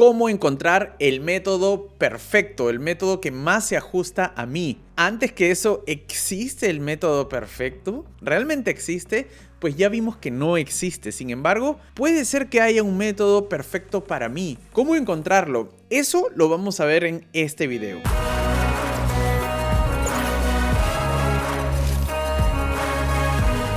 cómo encontrar el método perfecto, el método que más se ajusta a mí. Antes que eso, ¿existe el método perfecto? ¿Realmente existe? Pues ya vimos que no existe. Sin embargo, puede ser que haya un método perfecto para mí. ¿Cómo encontrarlo? Eso lo vamos a ver en este video.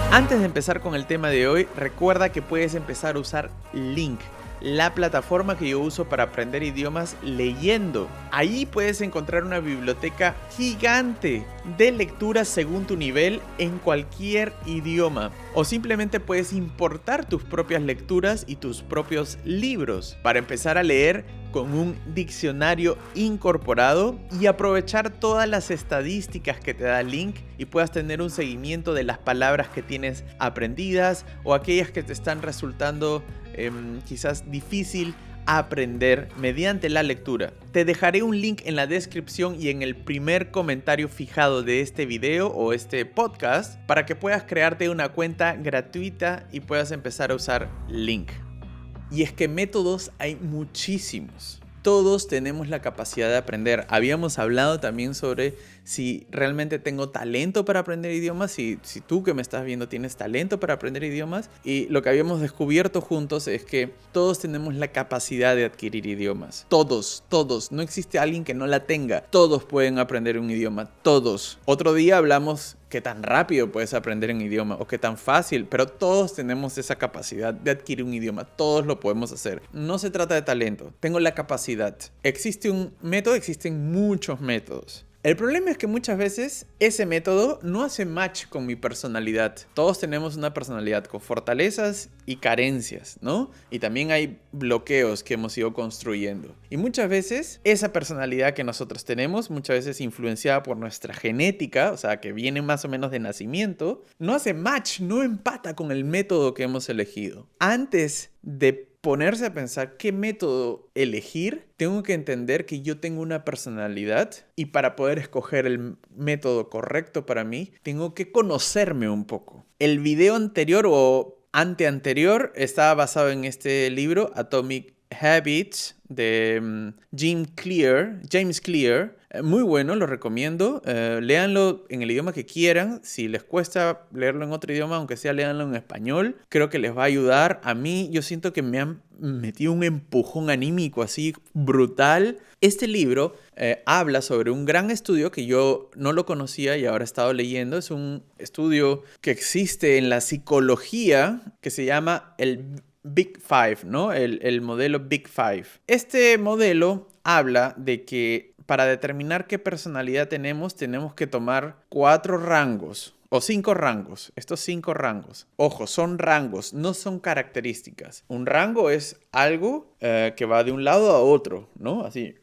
Antes de empezar con el tema de hoy, recuerda que puedes empezar a usar Link, la plataforma que yo uso para aprender idiomas leyendo. Ahí puedes encontrar una biblioteca gigante de lecturas según tu nivel en cualquier idioma. O simplemente puedes importar tus propias lecturas y tus propios libros para empezar a leer con un diccionario incorporado y aprovechar todas las estadísticas que te da Link y puedas tener un seguimiento de las palabras que tienes aprendidas o aquellas que te están resultando quizás difícil aprender mediante la lectura. Te dejaré un link en la descripción y en el primer comentario fijado de este video o este podcast para que puedas crearte una cuenta gratuita y puedas empezar a usar Link. Y es que métodos hay muchísimos. Todos tenemos la capacidad de aprender. Habíamos hablado también sobre si realmente tengo talento para aprender idiomas, si tú que me estás viendo tienes talento para aprender idiomas. Y lo que habíamos descubierto juntos es que todos tenemos la capacidad de adquirir idiomas. Todos. No existe alguien que no la tenga. Todos pueden aprender un idioma. Todos. Otro día hablamos qué tan rápido puedes aprender un idioma o qué tan fácil, pero todos tenemos esa capacidad de adquirir un idioma. Todos lo podemos hacer. No se trata de talento. Tengo la capacidad. ¿Existe un método? Existen muchos métodos. El problema es que muchas veces ese método no hace match con mi personalidad. Todos tenemos una personalidad con fortalezas y carencias, ¿no? Y también hay bloqueos que hemos ido construyendo. Y muchas veces esa personalidad que nosotros tenemos, muchas veces influenciada por nuestra genética, o sea, que viene más o menos de nacimiento, no hace match, no empata con el método que hemos elegido. Antes de ponerse a pensar qué método elegir, tengo que entender que yo tengo una personalidad y para poder escoger el método correcto para mí, tengo que conocerme un poco. El video anterior o anteanterior estaba basado en este libro, Atomic Habits, de James Clear. Muy bueno, lo recomiendo. Léanlo en el idioma que quieran. Si les cuesta leerlo en otro idioma, aunque sea léanlo en español, creo que les va a ayudar. A mí, yo siento que me han metido un empujón anímico así brutal. Este libro habla sobre un gran estudio que yo no lo conocía y ahora he estado leyendo. Es un estudio que existe en la psicología que se llama el Big Five, ¿no? El modelo Big Five. Este modelo habla de que para determinar qué personalidad tenemos que tomar 4 rangos o 5 rangos. Estos 5 rangos. Ojo, son rangos, no son características. Un rango es algo que va de un lado a otro, ¿no? Así,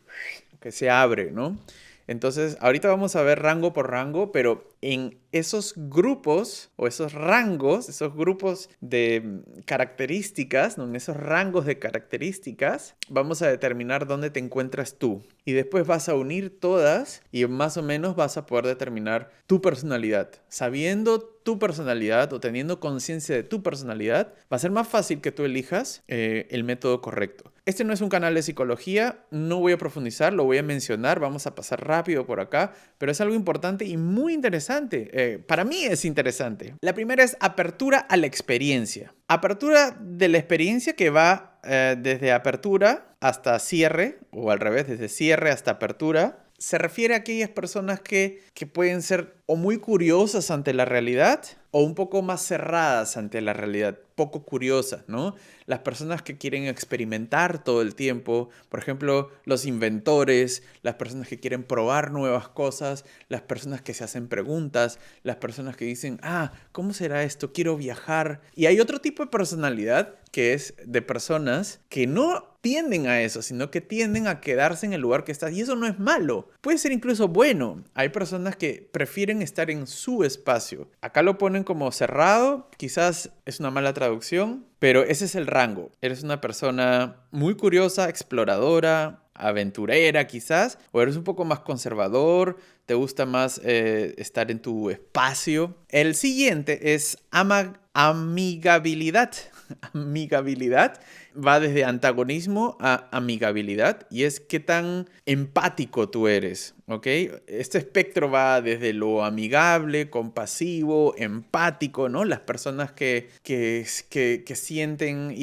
que se abre, ¿no? Entonces, ahorita vamos a ver rango por rango, pero en esos grupos o esos rangos, esos grupos de características, ¿no? En esos rangos de características, vamos a determinar dónde te encuentras tú. Y después vas a unir todas y más o menos vas a poder determinar tu personalidad. Sabiendo tu personalidad o teniendo conciencia de tu personalidad, va a ser más fácil que tú elijas el método correcto. Este no es un canal de psicología, no voy a profundizar, lo voy a mencionar, vamos a pasar rápido por acá, pero es algo importante y muy interesante. Para mí es interesante. La primera es apertura a la experiencia. Apertura de la experiencia que va desde apertura hasta cierre, o al revés, desde cierre hasta apertura. Se refiere a aquellas personas que pueden ser o muy curiosas ante la realidad o un poco más cerradas ante la realidad, poco curiosas, ¿no? Las personas que quieren experimentar todo el tiempo, por ejemplo, los inventores, las personas que quieren probar nuevas cosas, las personas que se hacen preguntas, las personas que dicen, ¿cómo será esto? Quiero viajar. Y hay otro tipo de personalidad que es de personas que no tienden a eso, sino que tienden a quedarse en el lugar que estás. Y eso no es malo, puede ser incluso bueno. Hay personas que prefieren estar en su espacio. Acá lo ponen como cerrado, quizás es una mala traducción, pero ese es el rango. Eres una persona muy curiosa, exploradora, aventurera quizás, o eres un poco más conservador, te gusta más estar en tu espacio. El siguiente es amigabilidad. amigabilidad va desde antagonismo a amigabilidad y es qué tan empático tú eres, ¿ok? Este espectro va desde lo amigable, compasivo, empático, ¿no? Las personas que sienten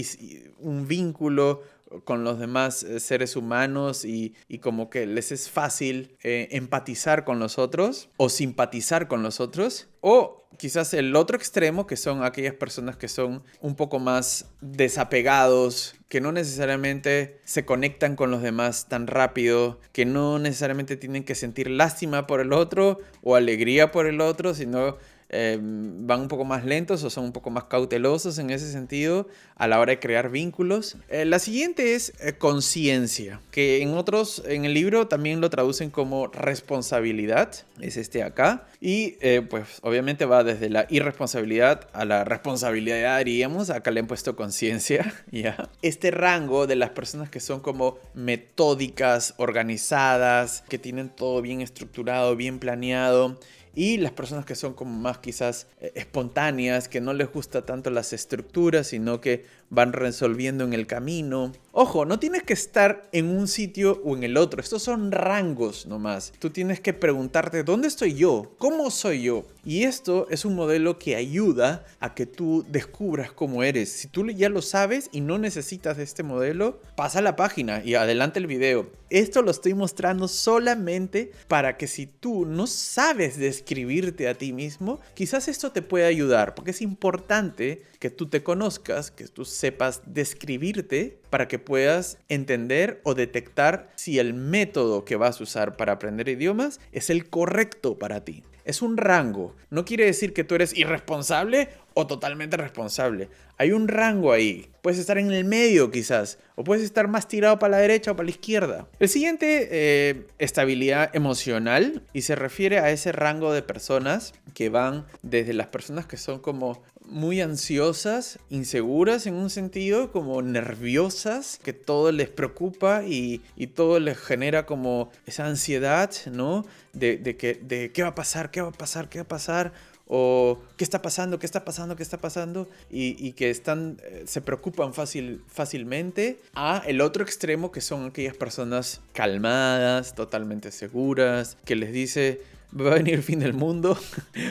un vínculo con los demás seres humanos y como que les es fácil empatizar con los otros o simpatizar con los otros. O quizás el otro extremo, que son aquellas personas que son un poco más desapegados, que no necesariamente se conectan con los demás tan rápido, que no necesariamente tienen que sentir lástima por el otro o alegría por el otro, sino van un poco más lentos o son un poco más cautelosos en ese sentido a la hora de crear vínculos. La siguiente es conciencia, que en el libro también lo traducen como responsabilidad, es este acá, y pues obviamente va desde la irresponsabilidad a la responsabilidad, diríamos, acá le han puesto conciencia, ¿ya? Este rango de las personas que son como metódicas, organizadas, que tienen todo bien estructurado, bien planeado, y las personas que son como más quizás espontáneas, que no les gusta tanto las estructuras, sino que van resolviendo en el camino. Ojo, no tienes que estar en un sitio o en el otro. Estos son rangos nomás. Tú tienes que preguntarte, ¿dónde estoy yo? ¿Cómo soy yo? Y esto es un modelo que ayuda a que tú descubras cómo eres. Si tú ya lo sabes y no necesitas de este modelo, pasa la página y adelante el video. Esto lo estoy mostrando solamente para que si tú no sabes describirte a ti mismo, quizás esto te pueda ayudar, porque es importante que tú te conozcas, que tú sepas describirte para que puedas entender o detectar si el método que vas a usar para aprender idiomas es el correcto para ti. Es un rango. No quiere decir que tú eres irresponsable o totalmente responsable. Hay un rango ahí. Puedes estar en el medio quizás. O puedes estar más tirado para la derecha o para la izquierda. El siguiente, estabilidad emocional. Y se refiere a ese rango de personas que van desde las personas que son como muy ansiosas, inseguras en un sentido, como nerviosas, que todo les preocupa y todo les genera como esa ansiedad, ¿no? De qué va a pasar, qué va a pasar, qué va a pasar, o qué está pasando, qué está pasando, qué está pasando, y que se preocupan fácilmente, a el otro extremo, que son aquellas personas calmadas, totalmente seguras, que les dice: va a venir el fin del mundo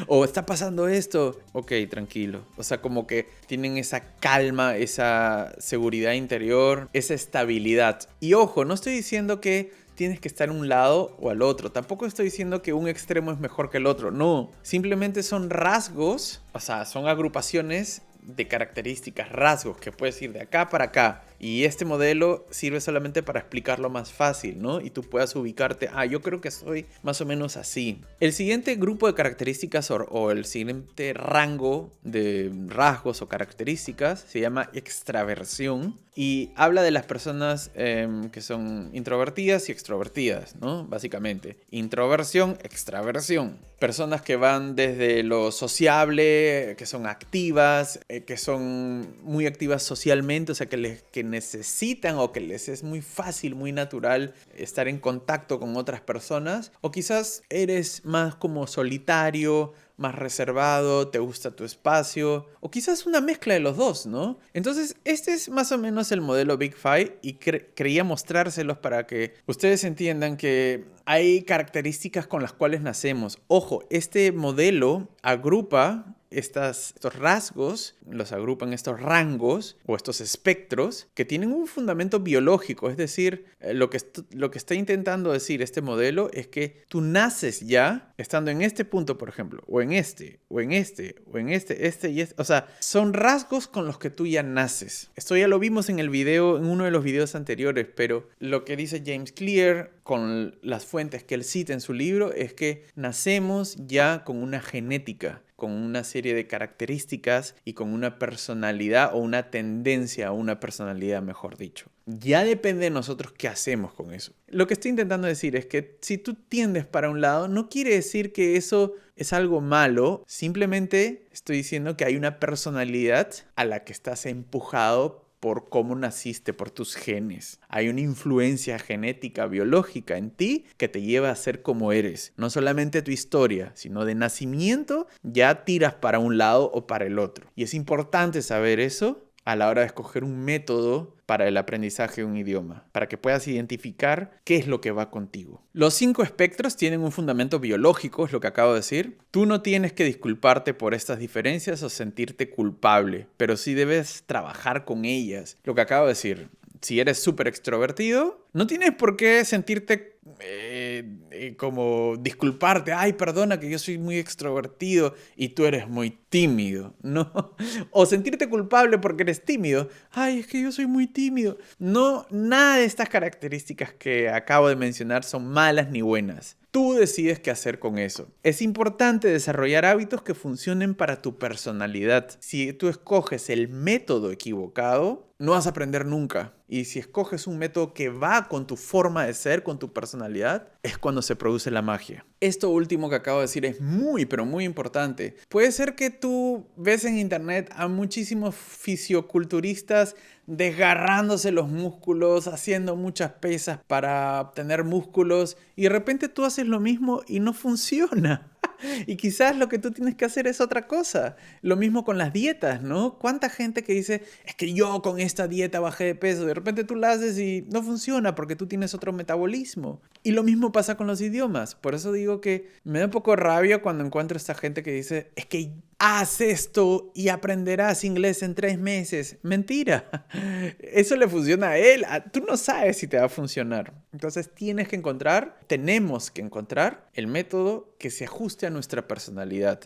o está pasando esto, ok, tranquilo. O sea, como que tienen esa calma, esa seguridad interior, esa estabilidad. Y ojo, no estoy diciendo que tienes que estar en un lado o al otro. Tampoco estoy diciendo que un extremo es mejor que el otro. No, simplemente son rasgos, o sea, son agrupaciones de características, rasgos que puedes ir de acá para acá. Y este modelo sirve solamente para explicarlo más fácil, ¿no? Y tú puedas ubicarte, yo creo que soy más o menos así. El siguiente grupo de características o el siguiente rango de rasgos o características se llama extraversión y habla de las personas que son introvertidas y extrovertidas, ¿no? Básicamente. Introversión, extraversión. Personas que van desde lo sociable, que son activas, que son muy activas socialmente, o sea, que necesitan o que les es muy fácil, muy natural estar en contacto con otras personas, o quizás eres más como solitario, más reservado, te gusta tu espacio, o quizás una mezcla de los dos, ¿no? Entonces, este es más o menos el modelo Big Five y quería mostrárselos para que ustedes entiendan que hay características con las cuales nacemos. Ojo, este modelo agrupa estos rasgos, los agrupan estos rangos o estos espectros que tienen un fundamento biológico. Es decir, lo que está intentando decir este modelo es que tú naces ya estando en este punto, por ejemplo, o en este, o en este, o en este y este. O sea, son rasgos con los que tú ya naces. Esto ya lo vimos en uno de los videos anteriores, pero lo que dice James Clear con las fuentes que él cita en su libro es que nacemos ya con una genética, con una serie de características y con una personalidad o una tendencia a una personalidad, mejor dicho. Ya depende de nosotros qué hacemos con eso. Lo que estoy intentando decir es que si tú tiendes para un lado, no quiere decir que eso es algo malo. Simplemente estoy diciendo que hay una personalidad a la que estás empujado por cómo naciste, por tus genes. Hay una influencia genética, biológica en ti que te lleva a ser como eres. No solamente tu historia, sino de nacimiento ya tiras para un lado o para el otro. Y es importante saber eso a la hora de escoger un método para el aprendizaje de un idioma, para que puedas identificar qué es lo que va contigo. Los 5 espectros tienen un fundamento biológico, es lo que acabo de decir. Tú no tienes que disculparte por estas diferencias o sentirte culpable, pero sí debes trabajar con ellas. Lo que acabo de decir, si eres súper extrovertido, no tienes por qué sentirte como disculparte. Ay, perdona que yo soy muy extrovertido y tú eres muy tímido, ¿no? O sentirte culpable porque eres tímido. Ay, es que yo soy muy tímido. No, nada de estas características que acabo de mencionar son malas ni buenas. Tú decides qué hacer con eso. Es importante desarrollar hábitos que funcionen para tu personalidad. Si tú escoges el método equivocado, no vas a aprender nunca. Y si escoges un método que va con tu forma de ser, con tu personalidad, es cuando se produce la magia. Esto último que acabo de decir es muy, pero muy importante. Puede ser que tú ves en internet a muchísimos fisioculturistas desgarrándose los músculos, haciendo muchas pesas para obtener músculos, y de repente tú haces lo mismo y no funciona. Y quizás lo que tú tienes que hacer es otra cosa. Lo mismo con las dietas, ¿no? ¿Cuánta gente que dice, es que yo con esta dieta bajé de peso? De repente tú la haces y no funciona porque tú tienes otro metabolismo. Y lo mismo pasa con los idiomas. Por eso digo que me da un poco de rabia cuando encuentro a esta gente que dice, es que haz esto y aprenderás inglés en 3 meses. Mentira. Eso le funciona a él. Tú no sabes si te va a funcionar. Entonces tenemos que encontrar el método que se ajuste a nuestra personalidad,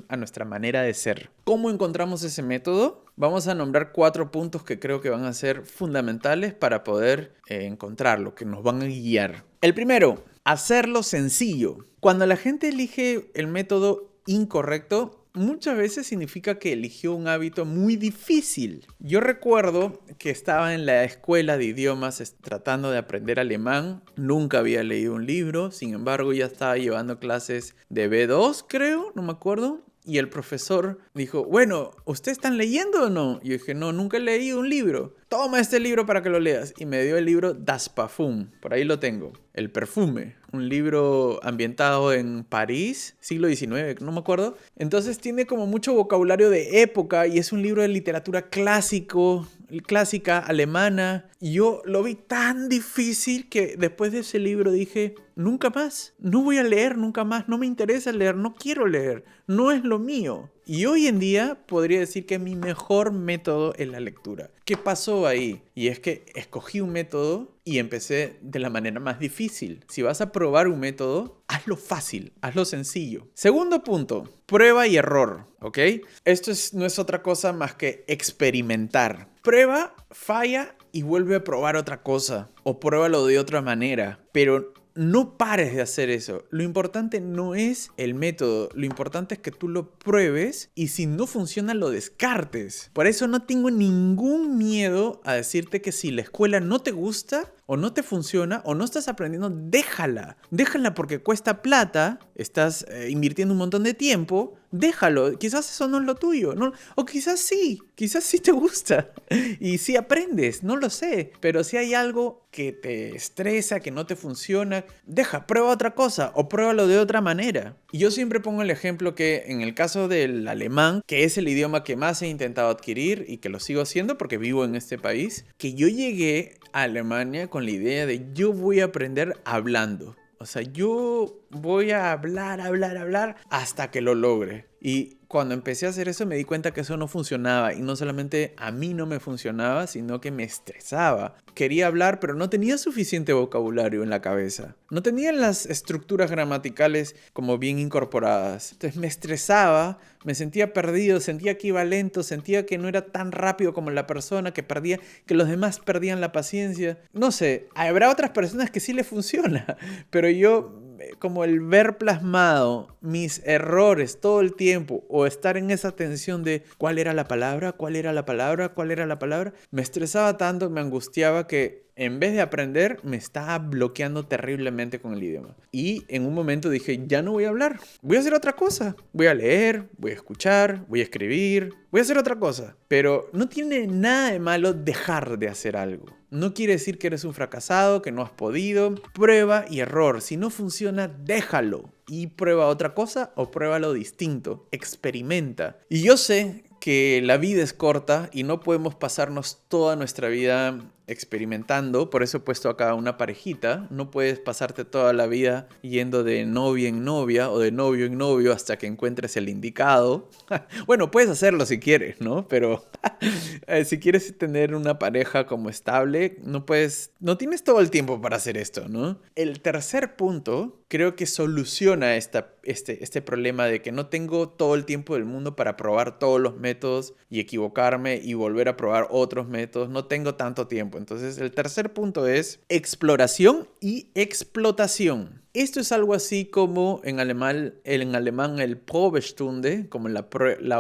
a nuestra manera de ser. ¿Cómo encontramos ese método? Vamos a nombrar 4 puntos que creo que van a ser fundamentales para poder encontrarlo, que nos van a guiar. El primero, hacerlo sencillo. Cuando la gente elige el método incorrecto, muchas veces significa que eligió un hábito muy difícil. Yo recuerdo que estaba en la escuela de idiomas tratando de aprender alemán. Nunca había leído un libro, sin embargo ya estaba llevando clases de B2, creo, no me acuerdo. Y el profesor dijo, bueno, ¿ustedes están leyendo o no? Y yo dije, no, nunca he leído un libro. Toma este libro para que lo leas. Y me dio el libro Das Parfum, por ahí lo tengo, El perfume. Un libro ambientado en París, siglo XIX, no me acuerdo. Entonces tiene como mucho vocabulario de época y es un libro de literatura clásica alemana. Y yo lo vi tan difícil que después de ese libro dije, nunca más, no voy a leer nunca más, no me interesa leer, no quiero leer, no es lo mío. Y hoy en día podría decir que mi mejor método es la lectura. ¿Qué pasó ahí? Y es que escogí un método y empecé de la manera más difícil. Si vas a probar un método, hazlo fácil, hazlo sencillo. Segundo punto, prueba y error, ¿ok? Esto no es otra cosa más que experimentar. Prueba, falla y vuelve a probar otra cosa. O pruébalo de otra manera. Pero no pares de hacer eso. Lo importante no es el método. Lo importante es que tú lo pruebes y si no funciona lo descartes. Por eso no tengo ningún miedo a decirte que si la escuela no te gusta o no te funciona o no estás aprendiendo, déjala. Déjala porque cuesta plata, estás invirtiendo un montón de tiempo. Déjalo, quizás eso no es lo tuyo, ¿no? O quizás sí te gusta y sí aprendes, no lo sé. Pero si hay algo que te estresa, que no te funciona, prueba otra cosa o pruébalo de otra manera. Y yo siempre pongo el ejemplo que en el caso del alemán, que es el idioma que más he intentado adquirir y que lo sigo haciendo porque vivo en este país, que yo llegué a Alemania con la idea de yo voy a aprender hablando. O sea, yo voy a hablar hasta que lo logre. Y cuando empecé a hacer eso me di cuenta que eso no funcionaba. Y no solamente a mí no me funcionaba, sino que me estresaba. Quería hablar, pero no tenía suficiente vocabulario en la cabeza. No tenía las estructuras gramaticales como bien incorporadas. Entonces me estresaba, me sentía perdido, sentía que iba lento, sentía que no era tan rápido como la persona, que los demás perdían la paciencia. No sé, habrá otras personas que sí les funciona, pero yo, como el ver plasmado mis errores todo el tiempo o estar en esa tensión de cuál era la palabra, me estresaba tanto, me angustiaba que en vez de aprender me estaba bloqueando terriblemente con el idioma. Y en un momento dije, ya no voy a hablar, voy a hacer otra cosa. Voy a leer, voy a escuchar, voy a escribir, voy a hacer otra cosa. Pero no tiene nada de malo dejar de hacer algo. No quiere decir que eres un fracasado, que no has podido. Prueba y error. Si no funciona, déjalo. Y prueba otra cosa o pruébalo distinto. Experimenta. Y yo sé que la vida es corta y no podemos pasarnos toda nuestra vida experimentando. Por eso he puesto acá una parejita. No puedes pasarte toda la vida yendo de novia en novia o de novio en novio hasta que encuentres el indicado. Bueno, puedes hacerlo si quieres, ¿no? Pero si quieres tener una pareja como estable, no tienes todo el tiempo para hacer esto, ¿no? El tercer punto creo que soluciona este problema de que no tengo todo el tiempo del mundo para probar todos los métodos y equivocarme y volver a probar otros métodos. No tengo tanto tiempo. Entonces, el tercer punto es exploración y explotación. Esto es algo así como en alemán el Probestunde, como la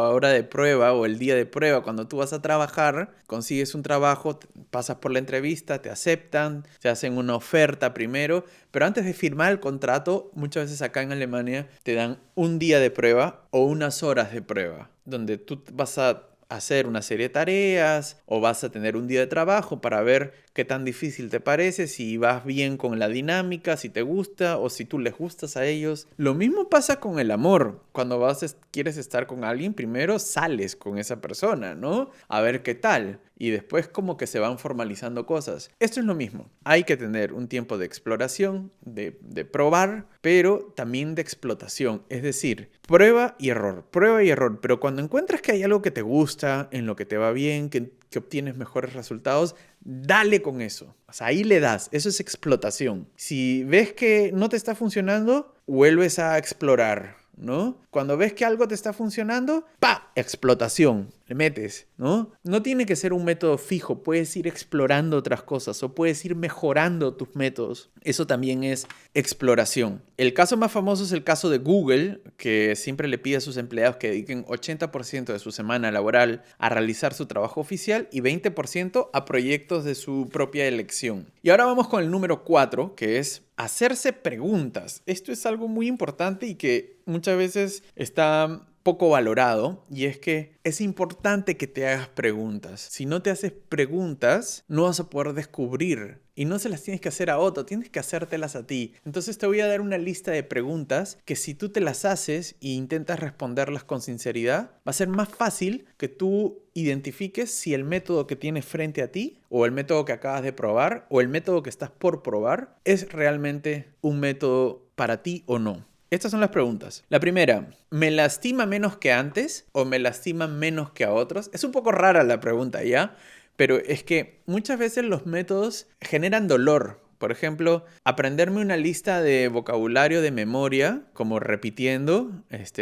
hora de prueba o el día de prueba. Cuando tú vas a trabajar, consigues un trabajo, pasas por la entrevista, te aceptan, te hacen una oferta primero, pero antes de firmar el contrato, muchas veces acá en Alemania te dan un día de prueba o unas horas de prueba, donde tú vas a hacer una serie de tareas o vas a tener un día de trabajo para ver qué tan difícil te parece, si vas bien con la dinámica, si te gusta o si tú les gustas a ellos. Lo mismo pasa con el amor. Cuando quieres estar con alguien, primero sales con esa persona, ¿no? A ver qué tal. Y después como que se van formalizando cosas. Esto es lo mismo. Hay que tener un tiempo de exploración, de probar, pero también de explotación. Es decir, prueba y error, prueba y error. Pero cuando encuentras que hay algo que te gusta, en lo que te va bien, que obtienes mejores resultados, dale con eso. O sea, ahí le das. Eso es explotación. Si ves que no te está funcionando, vuelves a explorar, ¿no? Cuando ves que algo te está funcionando, ¡pa! Explotación. Le metes, ¿no? No tiene que ser un método fijo. Puedes ir explorando otras cosas o puedes ir mejorando tus métodos. Eso también es exploración. El caso más famoso es el caso de Google, que siempre le pide a sus empleados que dediquen 80% de su semana laboral a realizar su trabajo oficial y 20% a proyectos de su propia elección. Y ahora vamos con el número 4, que es hacerse preguntas. Esto es algo muy importante y que muchas veces está poco valorado, y es que es importante que te hagas preguntas. Si no te haces preguntas, no vas a poder descubrir. Y no se las tienes que hacer a otro, tienes que hacértelas a ti. Entonces te voy a dar una lista de preguntas que si tú te las haces e intentas responderlas con sinceridad, va a ser más fácil que tú identifiques si el método que tienes frente a ti, o el método que acabas de probar, o el método que estás por probar, es realmente un método para ti o no. Estas son las preguntas. La primera, ¿me lastima menos que antes o me lastima menos que a otros? Es un poco rara la pregunta, ¿ya? Pero es que muchas veces los métodos generan dolor. Por ejemplo, aprenderme una lista de vocabulario de memoria, como repitiendo.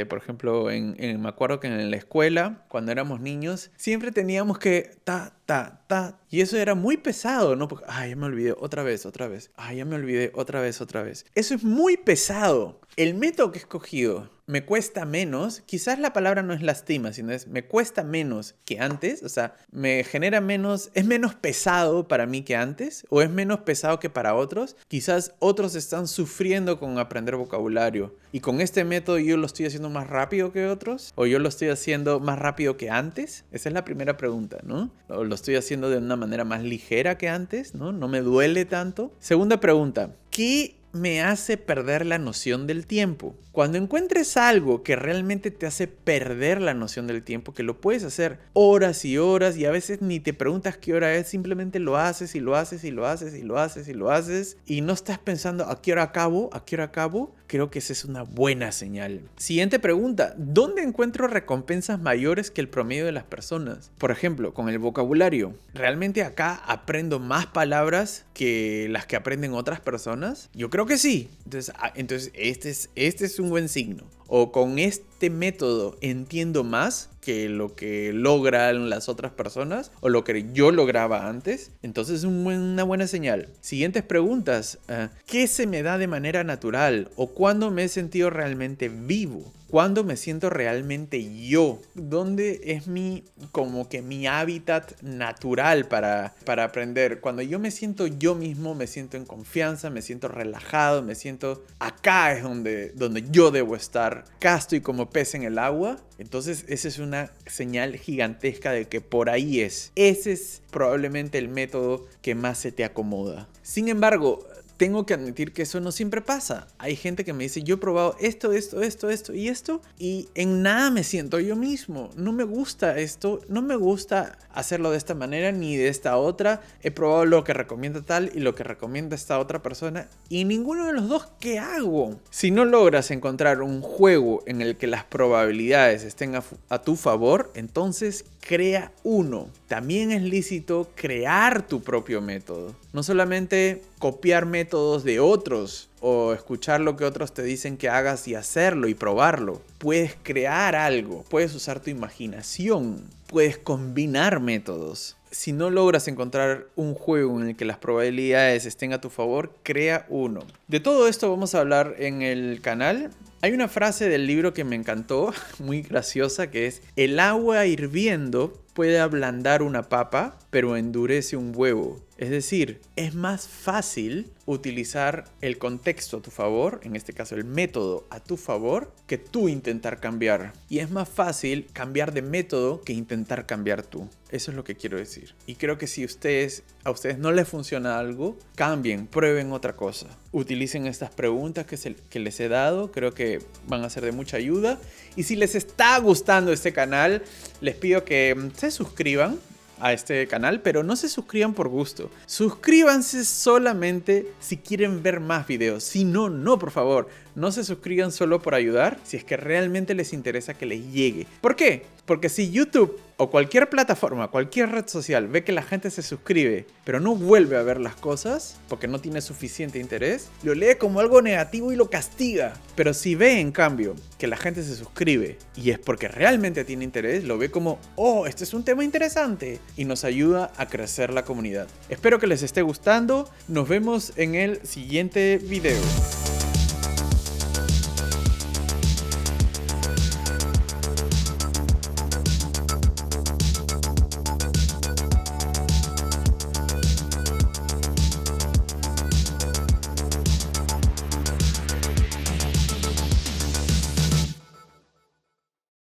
Por ejemplo, me acuerdo que en la escuela, cuando éramos niños, siempre teníamos que ta. Y eso era muy pesado, ¿no? Porque, ya me olvidé otra vez. Ya me olvidé otra vez. Eso es muy pesado. El método que he escogido me cuesta menos, quizás la palabra no es lastima, sino es me cuesta menos que antes, o sea, me genera menos, es menos pesado para mí que antes, o es menos pesado que para otros. Quizás otros están sufriendo con aprender vocabulario y con este método yo lo estoy haciendo más rápido que otros, o yo lo estoy haciendo más rápido que antes. Esa es la primera pregunta, ¿no? O lo estoy haciendo de una manera más ligera que antes, ¿no? No me duele tanto. Segunda pregunta, ¿qué me hace perder la noción del tiempo? Cuando encuentres algo que realmente te hace perder la noción del tiempo, que lo puedes hacer horas y horas y a veces ni te preguntas qué hora es, simplemente lo haces y lo haces y no estás pensando a qué hora acabo, creo que esa es una buena señal. Siguiente pregunta, ¿dónde encuentro recompensas mayores que el promedio de las personas? Por ejemplo, con el vocabulario, ¿realmente acá aprendo más palabras que las que aprenden otras personas? Yo creo que sí. Entonces este es un buen signo. O con este método entiendo más que lo que logran las otras personas o lo que yo lograba antes. Entonces es una buena señal. Siguientes preguntas. ¿Qué se me da de manera natural? ¿O cuándo me he sentido realmente vivo? ¿Cuándo me siento realmente yo? ¿Dónde es como que mi hábitat natural para aprender? Cuando yo me siento yo mismo, me siento en confianza, me siento relajado, me siento acá es donde yo debo estar. Acá estoy como pez en el agua. Entonces esa es una señal gigantesca de que por ahí es. Ese es probablemente el método que más se te acomoda. Sin embargo, tengo que admitir que eso no siempre pasa. Hay gente que me dice, yo he probado esto y en nada me siento yo mismo. No me gusta esto, no me gusta hacerlo de esta manera ni de esta otra. He probado lo que recomienda tal y lo que recomienda esta otra persona y ninguno de los dos, ¿qué hago? Si no logras encontrar un juego en el que las probabilidades estén a tu favor, entonces crea uno. También es lícito crear tu propio método. No solamente copiar métodos de otros o escuchar lo que otros te dicen que hagas y hacerlo y probarlo. Puedes crear algo, puedes usar tu imaginación, puedes combinar métodos. Si no logras encontrar un juego en el que las probabilidades estén a tu favor, crea uno. De todo esto vamos a hablar en el canal. Hay una frase del libro que me encantó, muy graciosa, que es: el agua hirviendo puede ablandar una papa, pero endurece un huevo. Es decir, es más fácil utilizar el contexto a tu favor, en este caso el método a tu favor, que tú intentar cambiar. Y es más fácil cambiar de método que intentar cambiar tú. Eso es lo que quiero decir. Y creo que si a ustedes no les funciona algo, cambien, prueben otra cosa. Utilicen estas preguntas que les he dado, creo que van a ser de mucha ayuda. Y si les está gustando este canal, les pido que se suscriban a este canal, pero no se suscriban por gusto. Suscríbanse solamente si quieren ver más videos. Si no, no, por favor. No se suscriban solo por ayudar, si es que realmente les interesa que les llegue. ¿Por qué? Porque si YouTube o cualquier plataforma, cualquier red social ve que la gente se suscribe, pero no vuelve a ver las cosas porque no tiene suficiente interés, lo lee como algo negativo y lo castiga. Pero si ve, en cambio, que la gente se suscribe y es porque realmente tiene interés, lo ve como, oh, este es un tema interesante, y nos ayuda a crecer la comunidad. Espero que les esté gustando. Nos vemos en el siguiente video.